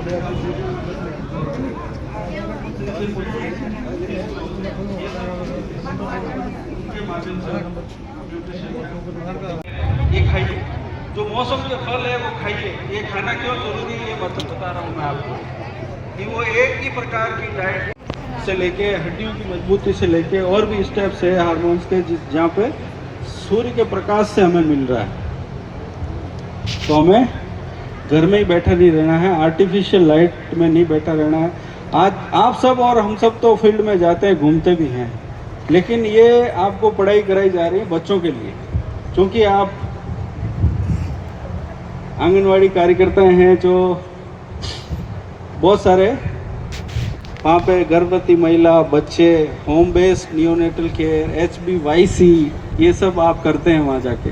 ये खाइए, जो मौसम के फल है वो खाइए। ये खाना क्यों जरूरी है ये बता रहा हूँ मैं आपको, कि वो एक ही प्रकार की डाइट से लेके हड्डियों की मजबूती से लेके और भी स्टेप्स है हार्मोन्स के जहाँ पे सूर्य के प्रकाश से हमें मिल रहा है। तो हमें घर में ही बैठा नहीं रहना है, आर्टिफिशियल लाइट में नहीं बैठा रहना है। आज आप सब और हम सब तो फील्ड में जाते हैं, घूमते भी हैं, लेकिन ये आपको पढ़ाई कराई जा रही है बच्चों के लिए, क्योंकि आप आंगनवाड़ी कार्यकर्ता हैं जो बहुत सारे वहाँ पे गर्भवती महिला, बच्चे, home based neonatal care, HBYC ये सब आप करते हैं वहाँ जाके।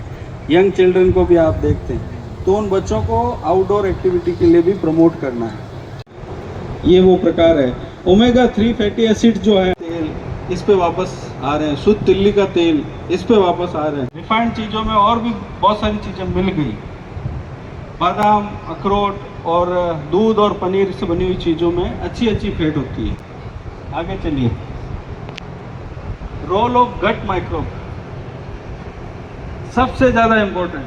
यंग चिल्ड्रन को भी आप देखते हैं, तो उन बच्चों को आउटडोर एक्टिविटी के लिए भी प्रमोट करना है। ये वो प्रकार है। ओमेगा 3 फैटी एसिड जो है तेल, इस पे वापस आ रहे हैं। शुद्ध तिल्ली का तेल, इस पे वापस आ रहे हैं। रिफाइंड चीज़ों में और भी बहुत सारी चीज़ें मिल गई। बादाम, अखरोट और दूध और पनीर से बनी हुई चीज़ों में अच्छी अच्छी फैट होती है। आगे चलिए। रोल ऑफ गट माइक्रोब सबसे ज़्यादा इम्पोर्टेंट।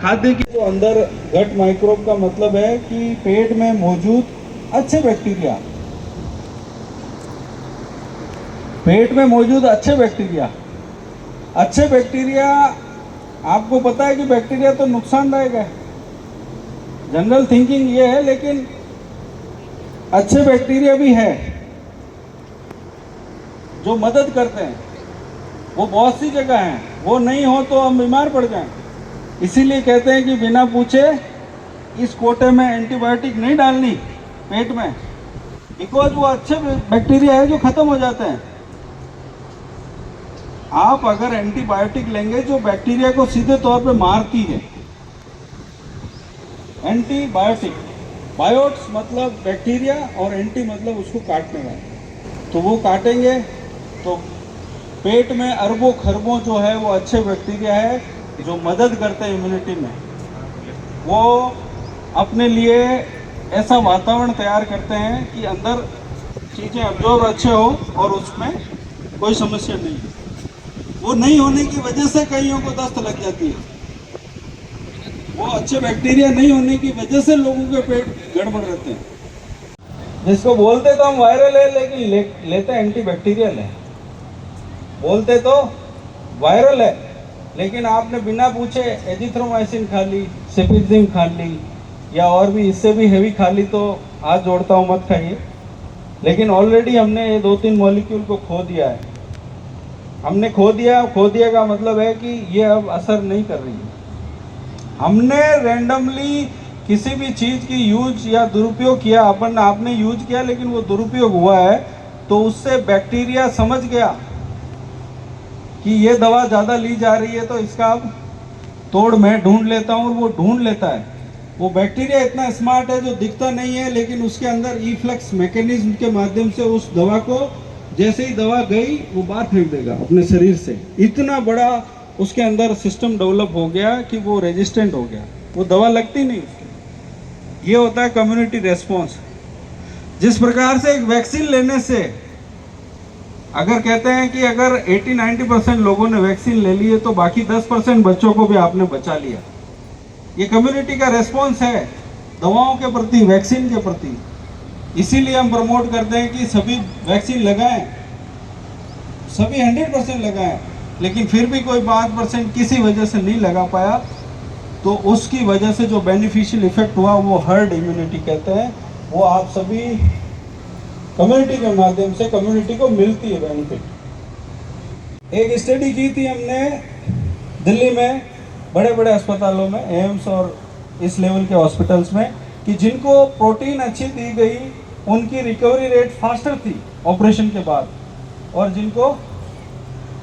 खाद्य की जो अंदर गट माइक्रोब का मतलब है कि पेट में मौजूद अच्छे बैक्टीरिया, पेट में मौजूद अच्छे बैक्टीरिया। अच्छे बैक्टीरिया, आपको पता है कि बैक्टीरिया तो नुकसानदायक है, जनरल थिंकिंग ये है, लेकिन अच्छे बैक्टीरिया भी है जो मदद करते हैं। वो बहुत सी जगह हैं, वो नहीं हो तो हम बीमार पड़ जाएं। इसीलिए कहते हैं कि बिना पूछे इस कोटे में एंटीबायोटिक नहीं डालनी पेट में, बिकॉज वो अच्छे बैक्टीरिया है जो खत्म हो जाते हैं। आप अगर एंटीबायोटिक लेंगे जो बैक्टीरिया को सीधे तौर पे मारती है, एंटीबायोटिक, बायोट्स मतलब बैक्टीरिया और एंटी मतलब उसको काटने वाला, तो वो काटेंगे तो पेट में अरबों खरबों जो है वो अच्छे बैक्टीरिया है जो मदद करते हैं इम्यूनिटी में। वो अपने लिए ऐसा वातावरण तैयार करते हैं कि अंदर चीज़ें अब्जॉर्ब अच्छे हो और उसमें कोई समस्या नहीं है। वो नहीं होने की वजह से कईयों को दस्त लग जाती है। वो अच्छे बैक्टीरिया नहीं होने की वजह से लोगों के पेट गड़बड़ रहते हैं। जिसको बोलते तो हम वायरल है, लेकिन लेते एंटी बैक्टीरियल है। बोलते तो वायरल है, लेकिन आपने बिना पूछे एजिथ्रोमाइसिन खा ली, सेफिजिम खा ली, या और भी इससे भी हेवी खा ली, तो हाथ जोड़ता हूँ मत खाइए। लेकिन ऑलरेडी हमने ये 2-3 मॉलिक्यूल को खो दिया है। हमने खो दिया का मतलब है कि ये अब असर नहीं कर रही है। हमने रैंडमली किसी भी चीज़ की यूज या दुरुपयोग किया, आपने यूज किया लेकिन वो दुरुपयोग हुआ है, तो उससे बैक्टीरिया समझ गया कि ये दवा ज़्यादा ली जा रही है, तो इसका अब तोड़ मैं ढूंढ लेता हूँ, और वो ढूंढ लेता है। वो बैक्टीरिया इतना स्मार्ट है जो दिखता नहीं है, लेकिन उसके अंदर इफ्लक्स मैकेनिज्म के माध्यम से उस दवा को, जैसे ही दवा गई वो बाहर फेंक देगा अपने शरीर से। इतना बड़ा उसके अंदर सिस्टम डेवलप हो गया कि वो रेजिस्टेंट हो गया, वो दवा लगती नहीं उसकी। ये होता है कम्युनिटी रेस्पॉन्स। जिस प्रकार से एक वैक्सीन लेने से, अगर कहते हैं कि अगर 80-90% लोगों ने वैक्सीन ले ली है तो बाकी 10% बच्चों को भी आपने बचा लिया। ये कम्युनिटी का रेस्पॉन्स है दवाओं के प्रति, वैक्सीन के प्रति। इसीलिए हम प्रमोट करते हैं कि सभी वैक्सीन लगाएं, सभी 100% लगाएं। लेकिन फिर भी कोई 5% किसी वजह से नहीं लगा पाया, तो उसकी वजह से जो बेनिफिशियल इफेक्ट हुआ वो हर्ड इम्यूनिटी कहते हैं। वो आप सभी कम्युनिटी के माध्यम से कम्युनिटी को मिलती है बेनिफिट। एक स्टडी की थी हमने दिल्ली में बड़े बड़े अस्पतालों में, एम्स और इस लेवल के हॉस्पिटल्स में, कि जिनको प्रोटीन अच्छी दी गई उनकी रिकवरी रेट फास्टर थी ऑपरेशन के बाद, और जिनको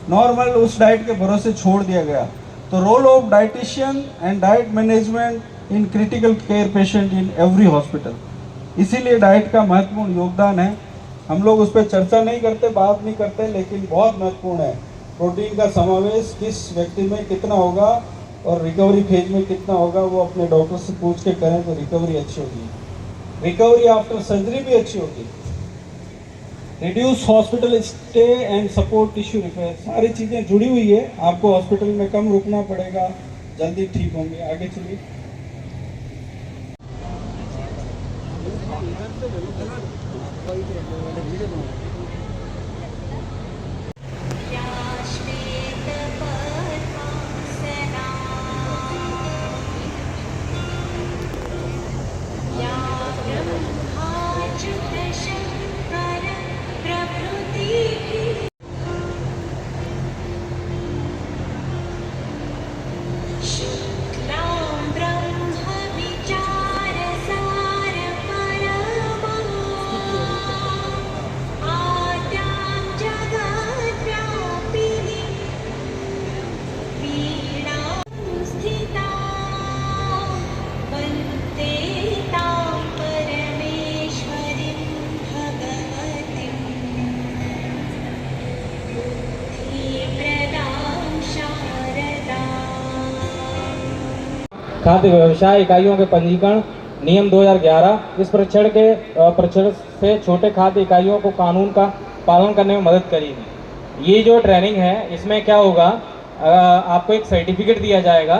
नॉर्मल उस डाइट के भरोसे छोड़ दिया गया। तो role of dietitian and diet management in critical care patient in every hospital. इसीलिए डाइट का महत्वपूर्ण योगदान है। हम लोग उस पर चर्चा नहीं करते, बात नहीं करते, लेकिन बहुत महत्वपूर्ण है। प्रोटीन का समावेश किस व्यक्ति में कितना होगा, और रिकवरी फेज में कितना होगा वो अपने डॉक्टर से पूछ के करें तो रिकवरी अच्छी होगी, रिकवरी आफ्टर सर्जरी भी अच्छी होगी। Reduce hospital stay and support tissue repair, सारी चीज़ें जुड़ी हुई है। आपको हॉस्पिटल में कम रुकना पड़ेगा, जल्दी ठीक होंगे। आगे चलिए। खाद्य व्यवसाय इकाइयों के पंजीकरण नियम 2011 इस परीक्षण से छोटे खाद्य इकाइयों को कानून का पालन करने में मदद करेगी। ये जो ट्रेनिंग है इसमें क्या होगा, आपको एक सर्टिफिकेट दिया जाएगा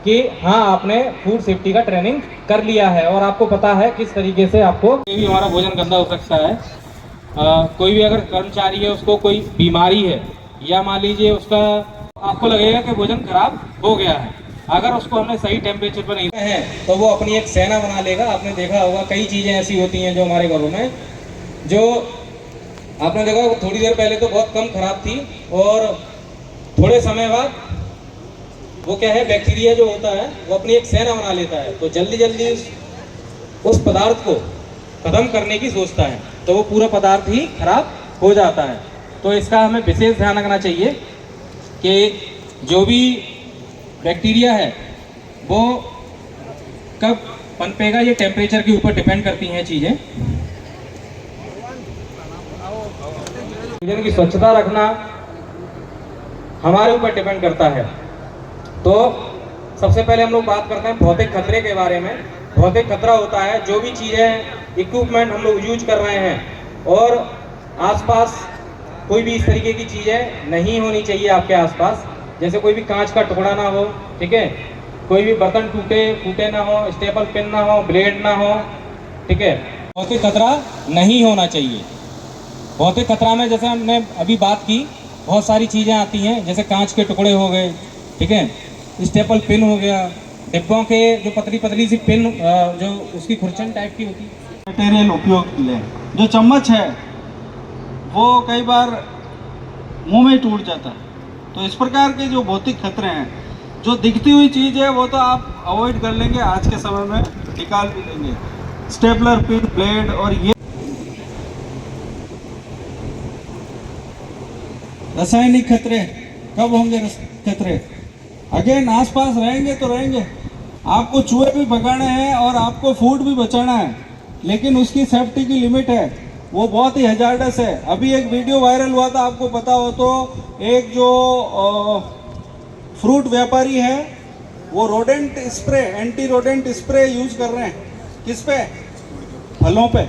कि हाँ आपने फूड सेफ्टी का ट्रेनिंग कर लिया है और आपको पता है किस तरीके से आपको भी हमारा भोजन गंदा हो सकता है। कोई भी अगर कर्मचारी है उसको कोई बीमारी है या मान लीजिए उसका आपको लगेगा कि भोजन खराब हो गया है, अगर उसको हमने सही टेम्परेचर पर नहीं है तो वो अपनी एक सेना बना लेगा। आपने देखा होगा कई चीज़ें ऐसी होती हैं जो हमारे घरों में, जो आपने देखा थोड़ी देर पहले तो बहुत कम खराब थी और थोड़े समय बाद वो क्या है, बैक्टीरिया जो होता है वो अपनी एक सेना बना लेता है, तो जल्दी जल्दी उस पदार्थ को खत्म करने की सोचता है, तो वो पूरा पदार्थ ही खराब हो जाता है। तो इसका हमें विशेष ध्यान रखना चाहिए कि जो भी बैक्टीरिया है वो कब पनपेगा, ये टेम्परेचर के ऊपर डिपेंड करती हैं चीज़ें। भोजन की स्वच्छता रखना हमारे ऊपर डिपेंड करता है। तो सबसे पहले हम लोग बात करते हैं भौतिक खतरे के बारे में। भौतिक खतरा होता है जो भी चीज़ें इक्विपमेंट हम लोग यूज कर रहे हैं और आसपास कोई भी इस तरीके की चीज़ें नहीं होनी चाहिए आपके आसपास, जैसे कोई भी कांच का टुकड़ा ना हो, ठीक है, कोई भी बर्तन फूटे ना हो, स्टेपल पिन ना हो, ब्लेड ना हो, ठीक है। भौतिक खतरा नहीं होना चाहिए। भौतिक खतरा में जैसे हमने अभी बात की बहुत सारी चीज़ें आती हैं, जैसे कांच के टुकड़े हो गए, ठीक है, स्टेपल पिन हो गया, डिब्बों के जो पतली पतली सी पिन जो उसकी खुरचन टाइप की होती है। मटेरियल उपयोग ले, जो चम्मच है वो कई बार मुंह में टूट जाता है। तो इस प्रकार के जो भौतिक खतरे हैं, जो दिखती हुई चीज़ है वो तो आप अवॉइड कर लेंगे, आज के समय में निकाल भी देंगे, स्टेपलर पिन, ब्लेड। और ये रासायनिक खतरे कब होंगे? खतरे अगेन आसपास रहेंगे तो रहेंगे। आपको चूहे भी भगाने हैं और आपको फूड भी बचाना है, लेकिन उसकी सेफ्टी की लिमिट है, वो बहुत ही हजार्डस है। अभी एक वीडियो वायरल हुआ था, आपको पता हो तो, एक जो फ्रूट व्यापारी है वो rodent spray, anti rodent spray use कर रहे हैं। किस पे? फलों पे।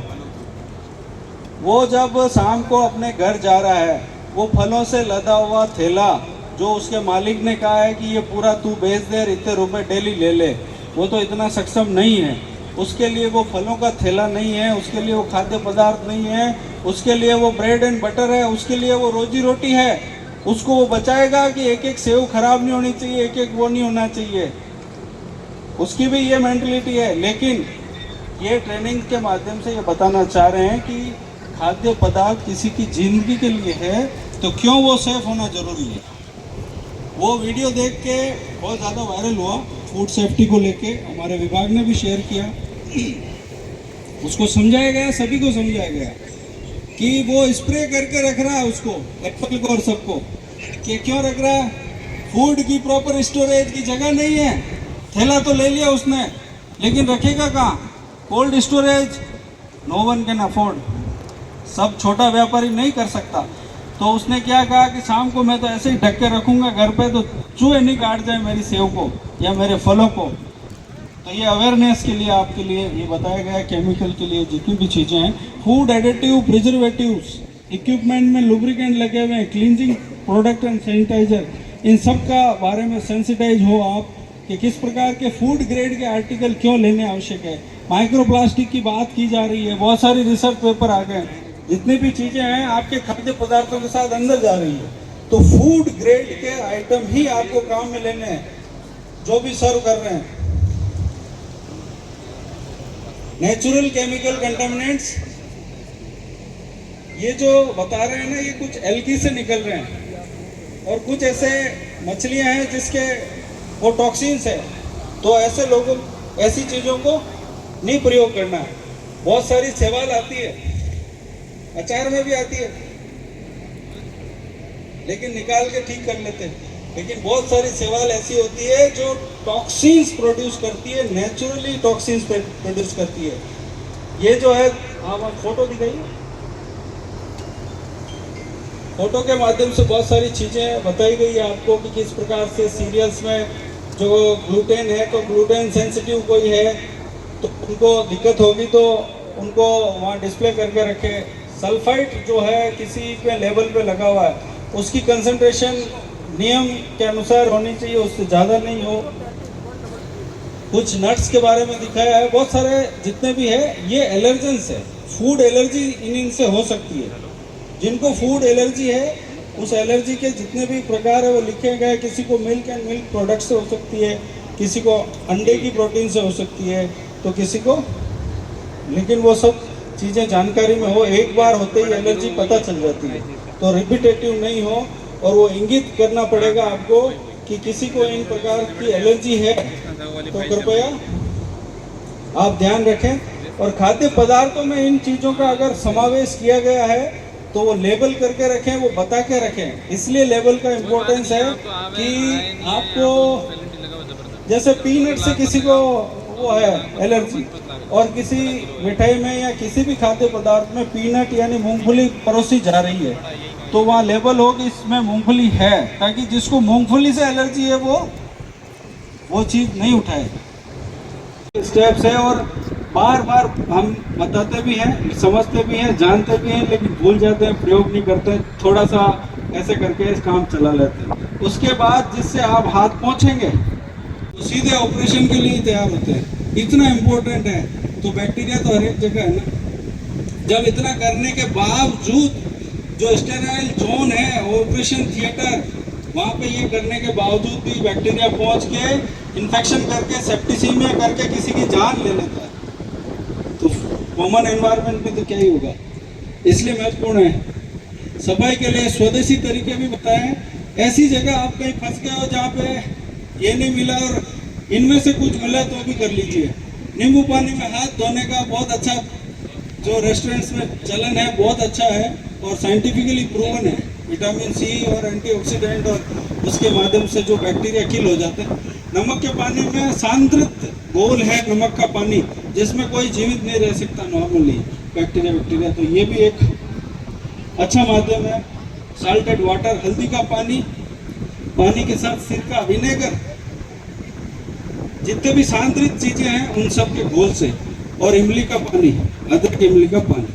वो जब शाम को अपने घर जा रहा है, वो फलों से लदा हुआ थैला जो उसके मालिक ने कहा है कि ये पूरा तू बेच दे, इतने रुपए डेली ले ले, वो तो इतना सक्षम नहीं है। उसके लिए वो फलों का थैला नहीं है, उसके लिए वो खाद्य पदार्थ नहीं है, उसके लिए वो ब्रेड एंड बटर है, उसके लिए वो रोजी रोटी है। उसको वो बचाएगा कि एक एक सेव खराब नहीं होनी चाहिए, एक एक वो नहीं होना चाहिए, उसकी भी ये मेंटलिटी है। लेकिन ये ट्रेनिंग के माध्यम से ये बताना चाह रहे हैं कि खाद्य पदार्थ किसी की जिंदगी के लिए है तो क्यों वो सेफ होना जरूरी है। वो वीडियो देख के बहुत ज़्यादा वायरल हुआ, फूड सेफ्टी को लेके हमारे विभाग ने भी शेयर किया, उसको समझाया गया, सभी को समझाया गया कि वो स्प्रे करके रख रहा है उसको, एप्पल को और सबको, कि क्यों रख रहा है? फूड की प्रॉपर स्टोरेज की जगह नहीं है। थैला तो ले लिया उसने, लेकिन रखेगा कहाँ? Cold storage no one can afford, सब छोटा व्यापारी नहीं कर सकता। तो उसने क्या कहा कि शाम को मैं तो ऐसे ही ढक के रखूंगा घर पे, तो चूहे नहीं काट जाए मेरी सेव को या मेरे फलों को। तो ये अवेयरनेस के लिए आपके लिए ये बताया गया केमिकल के लिए जितनी भी चीज़ें हैं, फूड एडिटिव, प्रिजर्वेटिव्स, इक्विपमेंट में लुब्रिकेंट लगे हुए हैं, क्लींजिंग प्रोडक्ट एंड सैनिटाइजर, इन सब का बारे में सेंसिटाइज हो आप कि किस प्रकार के फूड ग्रेड के आर्टिकल क्यों लेने आवश्यक है। माइक्रोप्लास्टिक की बात की जा रही है, बहुत सारी रिसर्च पेपर आ गए हैं, जितनी भी चीज़ें हैं आपके खाद्य पदार्थों के साथ अंदर जा रही है। तो फूड ग्रेड के आइटम ही आपको काम में लेने हैं जो भी सर्व कर रहे हैं। नेचुरल केमिकल कंटामिनेंट्स, ये जो बता रहे हैं ना, ये कुछ एल्गी से निकल रहे हैं और कुछ ऐसे मछलियां हैं जिसके वो टॉक्सिन्स है। तो ऐसे लोगों, ऐसी चीज़ों को नहीं प्रयोग करना है। बहुत सारी शैवाल आती है, अचार में भी आती है, लेकिन निकाल के ठीक कर लेते हैं। लेकिन बहुत सारी शैवाल ऐसी होती है जो टॉक्सिन्स प्रोड्यूस करती है, नेचुरली टॉक्सिन्स प्रोड्यूस करती है। ये जो है, आप फोटो दिखाइए। फोटो के माध्यम से बहुत सारी चीज़ें बताई गई है आपको कि किस प्रकार से सीरियल्स में जो ग्लूटेन है, तो ग्लूटेन सेंसिटिव कोई है तो उनको दिक्कत होगी, तो उनको वहाँ डिस्प्ले करके रखे। सल्फाइड जो है किसी पे लेवल पे लगा हुआ है, उसकी कंसंट्रेशन नियम के अनुसार होनी चाहिए, उससे ज़्यादा नहीं हो। कुछ नट्स के बारे में दिखाया है। बहुत सारे जितने भी है ये एलर्जेंस है, फूड एलर्जी इनसे हो सकती है। जिनको फूड एलर्जी है, उस एलर्जी के जितने भी प्रकार है वो लिखे गए। किसी को मिल्क एंड मिल्क प्रोडक्ट से हो सकती है, किसी को अंडे की प्रोटीन से हो सकती है, तो किसी को, लेकिन वो सब चीज़ें जानकारी में हो, एक बार होते ही एलर्जी पता चल जाती है, तो रिपीटेटिव नहीं हो। और वो इंगित करना पड़ेगा आपको कि किसी को इन प्रकार की एलर्जी है, तो कृपया आप ध्यान रखें। और खाद्य पदार्थों में इन चीज़ों का अगर समावेश किया गया है तो वो लेबल करके रखें, वो बता के रखें। इसलिए लेबल का इम्पोर्टेंस है कि आपको, जैसे पीनट से किसी को वो है एलर्जी, और किसी मिठाई में या किसी भी खाद्य पदार्थ में पीनट यानी मूंगफली परोसी जा रही है, तो वहाँ लेबल हो कि इसमें मूंगफली है, ताकि जिसको मूंगफली से एलर्जी है वो चीज़ नहीं उठाए। स्टेप्स है, और बार बार हम बताते भी हैं, समझते भी हैं, जानते भी हैं, लेकिन भूल जाते हैं, प्रयोग नहीं करते, थोड़ा सा ऐसे करके इस काम चला लेते हैं। उसके बाद जिससे आप हाथ पहुँचेंगे तो सीधे ऑपरेशन के लिए तैयार होते हैं। इतना इम्पोर्टेंट है। तो बैक्टीरिया तो हर एक जगह है ना। जब इतना करने के बावजूद जो स्टेराइल जोन है, ऑपरेशन थिएटर, वहाँ पे ये करने के बावजूद भी बैक्टीरिया पहुँच के इन्फेक्शन करके सेप्टिसीमिया करके किसी की जान ले लेता है, तो कॉमन एनवायरनमेंट में तो क्या ही होगा। इसलिए महत्वपूर्ण है। सफाई के लिए स्वदेशी तरीके भी बताएं। ऐसी जगह आप कहीं फंस गए हो जहाँ पे ये नहीं मिला और इनमें से कुछ मिला तो भी कर लीजिए। नींबू पानी में हाथ धोने का बहुत अच्छा जो रेस्टोरेंट्स में चलन है, बहुत अच्छा है और साइंटिफिकली प्रूवन है। विटामिन सी और एंटीऑक्सीडेंट और उसके माध्यम से जो बैक्टीरिया किल हो जाते हैं। नमक के पानी में सांद्रित घोल है नमक का पानी, जिसमें कोई जीवित नहीं रह सकता नॉर्मली बैक्टीरिया। तो ये भी एक अच्छा माध्यम है। साल्टेड वाटर, हल्दी का पानी, पानी के साथ सिरका, विनेगर, जितने भी सांद्रित चीजें हैं उन सब के घोल से, और इमली का पानी, अदरक इमली का पानी।